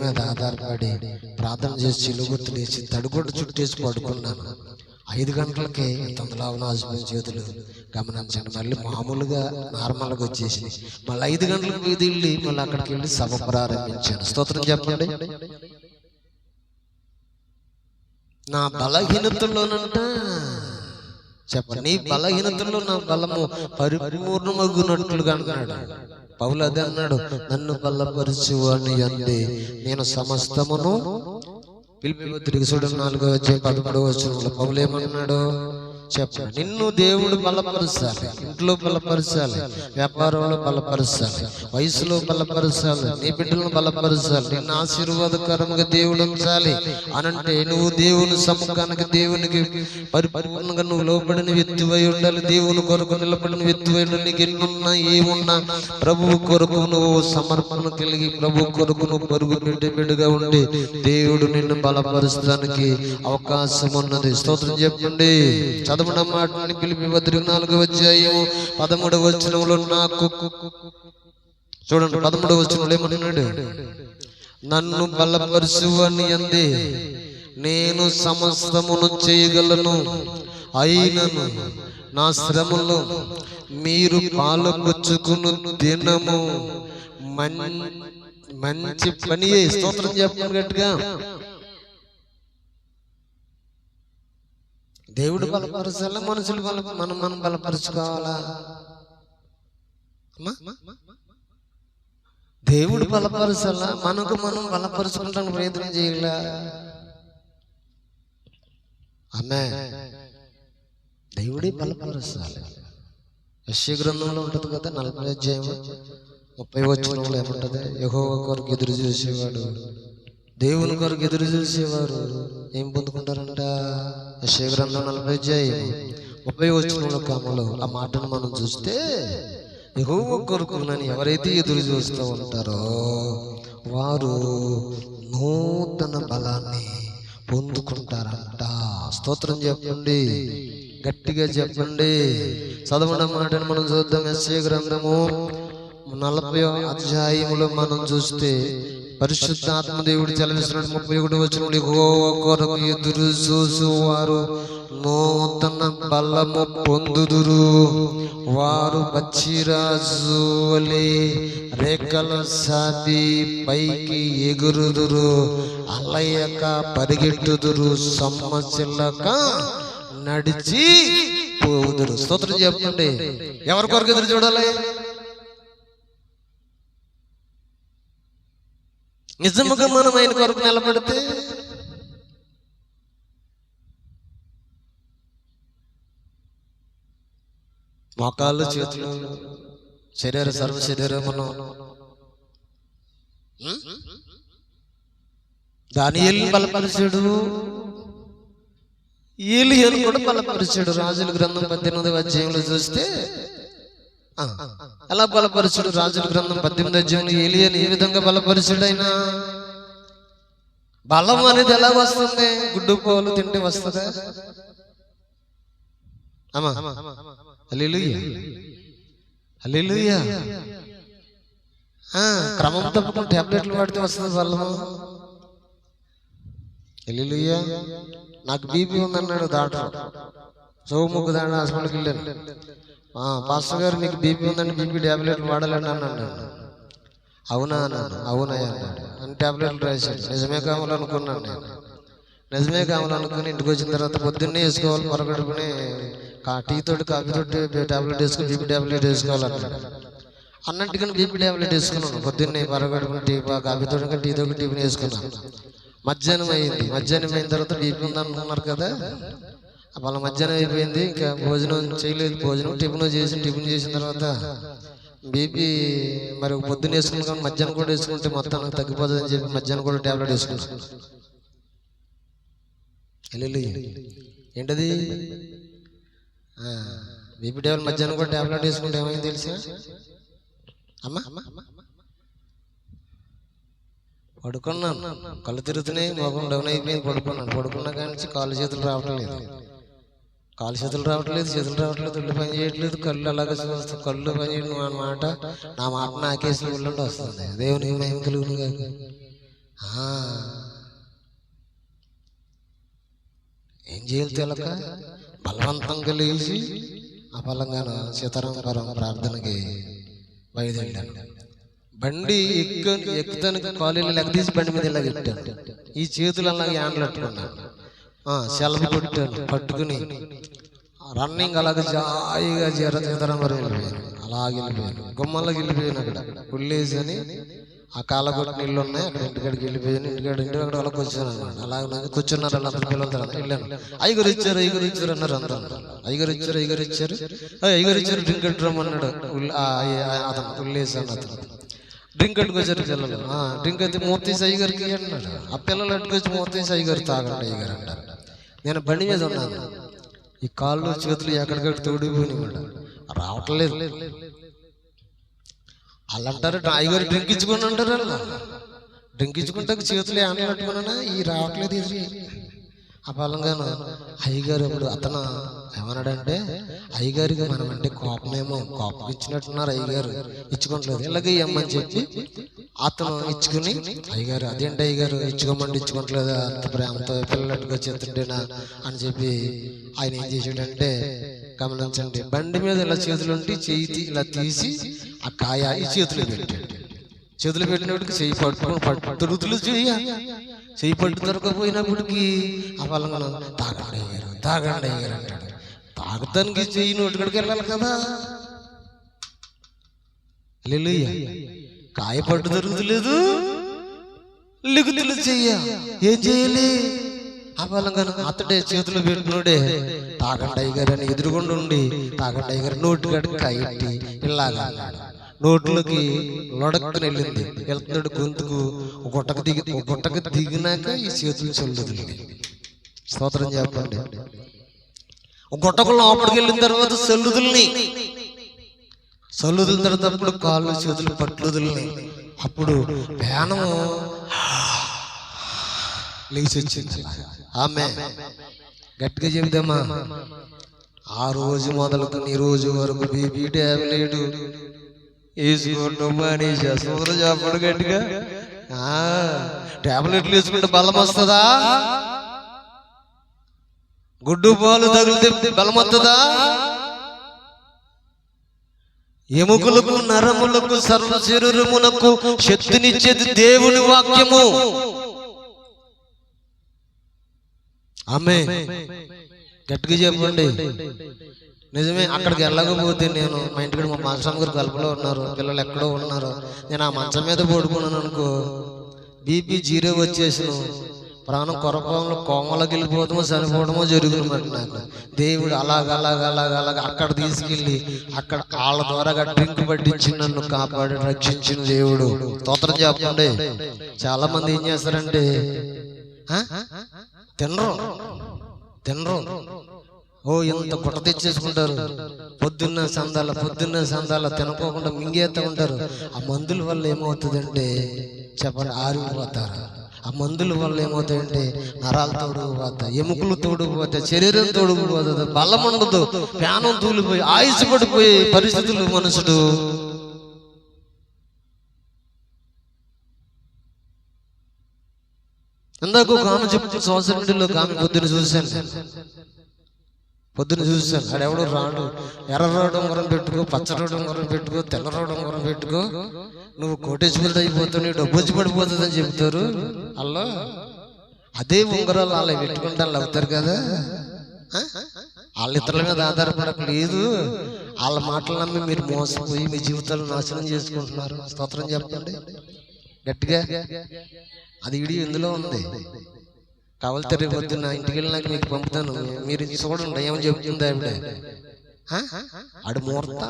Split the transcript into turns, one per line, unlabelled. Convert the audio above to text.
మీద ఆధారపడి ప్రార్థన చేసి చిలుగుర్తు లేచి తడిగుడ్డ చుట్టేసి పడుకున్నాను. 5 గంటలకే తొందరలావున హస్బెండ్ చేతులు గమనించండి, మళ్ళీ మామూలుగా నార్మల్గా వచ్చేసి మళ్ళీ 5 గంటలకు వీధి వెళ్ళి మళ్ళీ అక్కడికి వెళ్ళి సభ ప్రారంభించాను. స్తోత్రం చెప్పండి. నా బలహీనతల్లోనంట చెప్పండి, నీ బలహీనతల్లో నా బలము పరిపూర్ణమగునట్లుగా అన్నాడు పౌలు. అదే అన్నాడు, నన్ను బలపరచు అని అంది నేను సమస్తమును. ఫిలిప్పీ పత్రిక 4:13 పౌలు ఏమన్నాడు చెప్పండి, నిన్ను దేవుడు బలపరచాలి, ఇంట్లో బలపరచాలి, వ్యాపారంలో బలపరచాలి, వయసులో బలపరచాలి, నీ బిడ్డలను బలపరచాలి, నిన్ను ఆశీర్వాదకరంగా దేవుడు ఉంచాలి అనంటే నువ్వు దేవుని సముఖానికి, దేవునికి పరిపూర్ణంగా నువ్వు లోబడిన వ్యక్తివై ఉండాలి. దేవుని కొరకు నిలబడిన వ్యక్తివై ఉండాలి. నీకు ఎన్నున్నా ఏమున్నా ప్రభువు కొరకు నువ్వు సమర్పణ కలిగి ప్రభు కొరకు నువ్వు పరుగు బిడ్డగా ఉండి దేవుడు నిన్ను బలపరచడానికి అవకాశం ఉన్నది. స్తోత్రం చెప్పండి. చదవడం మాటని ఫిలిప్పీ పత్రిక 4:13 నాకు చూడండి, 13 ఏమన్నాడు, నన్ను బలపరచు అని అంది నేను సమస్తమును చేయగలను, అయినను నా శ్రమలో మీరు పాలుపుచ్చుకుని దినము మంచి పని. స్తోత్రం చెప్పండి గట్టిగా. దేవుడు బలపరచాలా, మనుషులు మనం బలపరుచుకోవాలా? దేవుడు బలపరచాలా, మనకు మనం బలపరుచుకుంటానికి ప్రయత్నం చేయాలా? అమ్మే దేవుడే బలపరచాలి. యెషయా గ్రంథంలో ఉంటుంది కదా 40:30 ఏముంటది, యెహోవా కొరకు ఎదురు చూసేవాడు, దేవుని కొరకు ఎదురు చూసేవారు ఏం పొందుకుంటారంట. యెషయా గ్రంథం 40:30 కాలంలో ఆ మాటను మనం చూస్తే, యెహోవా కొరకు నన్ను ఎవరైతే ఎదురు చూస్తూ ఉంటారో వారు నూతన బలాన్ని పొందుకుంటారంట. స్తోత్రం చెప్పండి, గట్టిగా చెప్పండి. చదవడం మాటను మనం చూద్దాం. యెషయా గ్రంథము 40 మనం చూస్తే పరిశుద్ధాత్మ దేవుడు చలవిస్తున్నాడు. 31 యెహోవా కొరకు ఎదురు చూసువారు నూతన బలము పొందుదురు, వారు పచ్చిరాజు వలె రేఖల సాది పైకి ఎగురుదురు, అలయక పరిగెట్టుదురు, సమస్యలక నడిచి పోదురు. స్తోత్రం చెప్పండి. ఎవరి కొరకు ఎదురు చూడాలి? నిజముగా మనం ఆయన కొరకు నిలబడితే మోకాళ్ళు చేతులు సర్వ శరీరమును దానియేలును బలపరిచాడు, ఏలీయాను కూడా బలపరిచాడు. రాజుల గ్రంథం 18 చూస్తే ఎలా బలపరిచాడు? రాజుల గ్రంథం 18 ఏలీయాను ఏ విధంగా బలపరిచాడు? ఆయన బలం అనేది ఎలా వస్తుంది? గుడ్డు పోలు తింటే వస్తుందా? అమ్మా హల్లెలూయా, హల్లెలూయా. క్రమం తప్పకుండా టాబ్లెట్లు వాడితే వస్తుంది బలము. హల్లెలూయా. నాకు బీపీ ఉందన్నాడు డాక్టర్, సోముకు దాని హాస్పిటల్కి వెళ్ళాను. పాస్టర్ గారు మీకు బీపీ ఉందండి, బీపీ టాబ్లెట్లు వాడాలండి అన్నాడు. అవునా అన్నాను. అవునయ్యా అన్నాడు. అని టాబ్లెట్లు రాశాడు. నిజమే కావాలనుకున్నాను నేను, నిజమే కావాలనుకుని ఇంటికి వచ్చిన తర్వాత పొద్దున్నే వేసుకోవాలి, పొరగడుకుని టీతోటి కాఫీతోటి టాబ్లెట్ వేసుకుని బీపీ టాబ్లెట్ వేసుకోవాలన్నాడు. అన్నట్టుగా బీపీ టాబ్లెట్ వేసుకున్నాను. పొద్దున్నే పొరగడుకుని కాఫీతోటి టీతోటి టిఫిన్ వేసుకున్నాను. మధ్యాహ్నం అయింది. మధ్యాహ్నం అయిన తర్వాత బీపీ ఉందనుకున్నారు కదా, వాళ్ళ మధ్యాహ్నం అయిపోయింది, ఇంకా భోజనం చేయలేదు. టిఫిన్ చేసిన తర్వాత బీపీ మరి పొద్దున్న వేసుకుని కానీ మధ్యాహ్నం కూడా వేసుకుంటే మొత్తం తగ్గిపోతుంది అని చెప్పి మధ్యాహ్నం కూడా టాబ్లెట్ వేసుకుంటాను. ఏంటది? బీపీ టాబ్లెట్ మధ్యాహ్నం కూడా టాబ్లెట్ వేసుకుంటే ఏమైంది తెలుసా అమ్మా? పడుకున్నాను, కళ్ళు తిరుగుతున్నాయి, మొఖం డౌన్ అయిపోయింది, పడుకున్నా కానీ కాళ్ళు చేతులు రావట్లేదు, చేతులు రావట్లేదు, ఒళ్ళు పని చేయట్లేదు, కళ్ళు అలాగే వస్తాయి, కళ్ళు పని చేయడం అన్నమాట. నా మాట నాకేసిన ఒళ్ళంటే వస్తుంది. దేవుని మహిమ కలుగును కాక. ఆ, ఏం చేయాలి తెలక బలవంతంగా లేచి ఆ బలంగాన సీతారామపురం ప్రార్థనకి బయలుదేరాను. బండి ఎక్కుతానికి కాలేజీలో లెక్క తీసి బండి మీద ఇలా పెట్టాను. ఈ చేతులు అలా హ్యాండ్లు పట్టుకున్నాను, సెలవు కొట్టాను, పట్టుకుని రన్నింగ్ అలాగే జాయిగా సీతారామపురం వెళ్ళిపోయాను. అలాగే వెళ్ళిపోయాను, గుమ్మల్లోకి వెళ్ళిపోయాను. అక్కడ పుల్లేసి అని ఆ కాలగొట్టు నీళ్ళు ఉన్నాయి, అక్కడ ఇంటికాడికి వెళ్ళిపోయాను. ఇంటికాడ అలా కూర్చొని అన్నాడు. అలాగే కూర్చున్నారు అందరు పిల్లలతో. వెళ్ళాను, ఐగురు ఇచ్చారు అన్నారు అందరూ. ఐగురు ఇచ్చారు డ్రింక్ డ్రమ్ అన్నాడు అతను పుల్లేసి అని. అతను డ్రింక్ అట్టుకొచ్చారు పిల్లలు. డ్రింక్ అయితే మూర్తీస్ అయ్యగారికి అన్నాడు. ఆ పిల్లలు అట్టుకొచ్చి మూర్తీస్ అయ్యగారు తాగండి అయ్యగారు అంటారు. నేను బండి మీద ఉన్నాను, ఈ కాళ్ళు చేతులు ఎక్కడికక్కడ తోడిపోయినాడు, రావట్లేదు. వాళ్ళు అంటారు అయ్యగారు డ్రింక్ ఇచ్చుకొని అంటారు. అలా డ్రింక్ ఇచ్చుకుంటే చేతులు ఏమన్నా పెట్టుకున్నా ఈ రావట్లేదు ఇది. ఆ బలంగాను అయ్యగారు ఇప్పుడు అతను ఏమన్నాడంటే, అయ్యగారికి మనం అంటే కోపమేమో, కోపం ఇచ్చినట్టున్నారు అయ్యగారు, ఇచ్చుకోవట్లేదు ఇలాగే ఇమ్మని చెప్పి అతను ఇచ్చుకుని, అయ్యగారు అదేంటి అయ్యగారు ఇచ్చుకోమంటే ఇచ్చుకోవట్లేదు, అంత ప్రేమతో పిల్లలట్టుగా చేస్తుంటేనా అని చెప్పి ఆయన ఏం చేసాడంటే, గమనించండి, బండి మీద ఇలా చేతులు ఉంటే చేయి ఇలా తీసి ఆ కాయ ఈ చేతులు పెట్టాడు. చేతులు పెట్టినప్పటికి చెయ్యి పట్టుకుని చెయ్యి పట్టు దొరకపోయినప్పటికీ ఆ బలంగా తాగండి అయ్యారు అంటాడు. తాగుతానికి చెయ్యి నోటికడికి వెళ్ళాలి కదా. కాయ పట్టు దొరుకుతలేదు, లిగుతులు చెయ్య ఏం చేయాలి? ఆ బలంగా అతడే చేతులు పెట్టినోడే తాగండి అయ్యగారు అని ఎదురుగుండా ఉండి, తాగండి అయ్యగారు నోటికడికి కాయట్టి ఇలాగా నోట్లోకి లొడక్కుని వెళ్ళింది. వెళ్తున్నాడు గొంతుకు గుట్టకు దిగినాక ఈ చేతులు చల్లుదిలి. స్తోత్రం చెప్పండి. గుట్టకు లోపలికి వెళ్ళిన తర్వాత సల్లుదుల తర్వాత కాళ్ళు చేతులు పట్లుదుల్ని. అప్పుడు ప్రాణము లేచి వచ్చింది. ఆమె గట్టిగా చెబుదామా, ఆ రోజు మొదలుకు ఈ రోజు వరకు బీపీ టాబ్లెట్ వేసుకోండి చెప్పడు గట్టిగా. టాబ్లెట్లు వేసుకుంటే బలం వస్తుందా? గుడ్డు పాలు తగిలితే బలం వస్తుందా? ఎముకలకు నరములకు సర్వ శరీరమునకు శక్తినిచ్చేది దేవుని వాక్యము. ఆమేన్. గట్టిగా చెప్పండి. నిజమే. అక్కడికి వెళ్ళకపోతే నేను మా ఇంటికి మా మాస్టర్ గారు కలుపులో ఉన్నారు, పిల్లలు ఎక్కడో ఉన్నారు, నేను ఆ మంచం మీద పడుకున్నాను అనుకో, బీపీ 0 వచ్చేసిన ప్రాణం కొరపంలో కోమలోకి వెళ్ళిపోవడమో చనిపోవడమో జరుగుతున్నమాట. నాకు దేవుడు అలాగ అక్కడ తీసుకెళ్ళి అక్కడ వాళ్ళ ద్వారా డ్రింక్ పట్టించి నన్ను కాపాడి రక్షించిన దేవుడు. స్తోత్రం చెప్పండి. చాలా మంది ఏం చేస్తారంటే తినరు, ఇంత గుట్ట తెచ్చేసుకుంటారు, పొద్దున్న సందాల తినకోకుండా మింగేస్తూ ఉంటారు. ఆ మందుల వల్ల ఏమవుతుందంటే చెప్పండి, ఆరిపోతారు. ఆ మందుల వల్ల ఏమవుతాయంటే నరాలు తోడుకుపోతాయి, ఎముకలు తోడుకుపోతాయి, శరీరం తోడుకుపోతుంది, బలం ఉండదు, ప్రాణం తూలిపోయి ఆయుష్ పడిపోయే పరిస్థితులు మనుషుడు. ఇందాక ఒక ఆమె చెప్పు సోషల్ మీడియాలో ఆమె పొద్దున చూశాను. ఆడెవడో రాడు, ఎర్ర రోడ్డు ఉంగరం పెట్టుకో, పచ్చ రోడ్డు ఉంగరం పెట్టుకో, తెల్ల రోడ్డు ఉంగరం పెట్టుకో, నువ్వు కోటేశ్వరుడు అయిపోతావు, నీ డబ్బు వచ్చి పడిపోతుంది అని చెప్తారు. అలా అదే ఉంగరాలు అలా పెట్టుకుంటే వాళ్ళు అవుతారు కదా. వాళ్ళ ఇతరుల మీద ఆధారపడలేదు, వాళ్ళ మాటలు నమ్మి మీరు మోసపోయి మీ జీవితాలు నాశనం చేసుకుంటున్నారు. స్తోత్రం చెప్పండి గట్టిగా. అది వీడియో ఇందులో ఉంది, కావాలితే రేపు పొద్దున్న ఇంటికి వెళ్ళినాక మీకు పంపుతాను, మీరు చూడండి ఏమని చెప్తుంది ఆవిడ. ఆడు ముహూర్త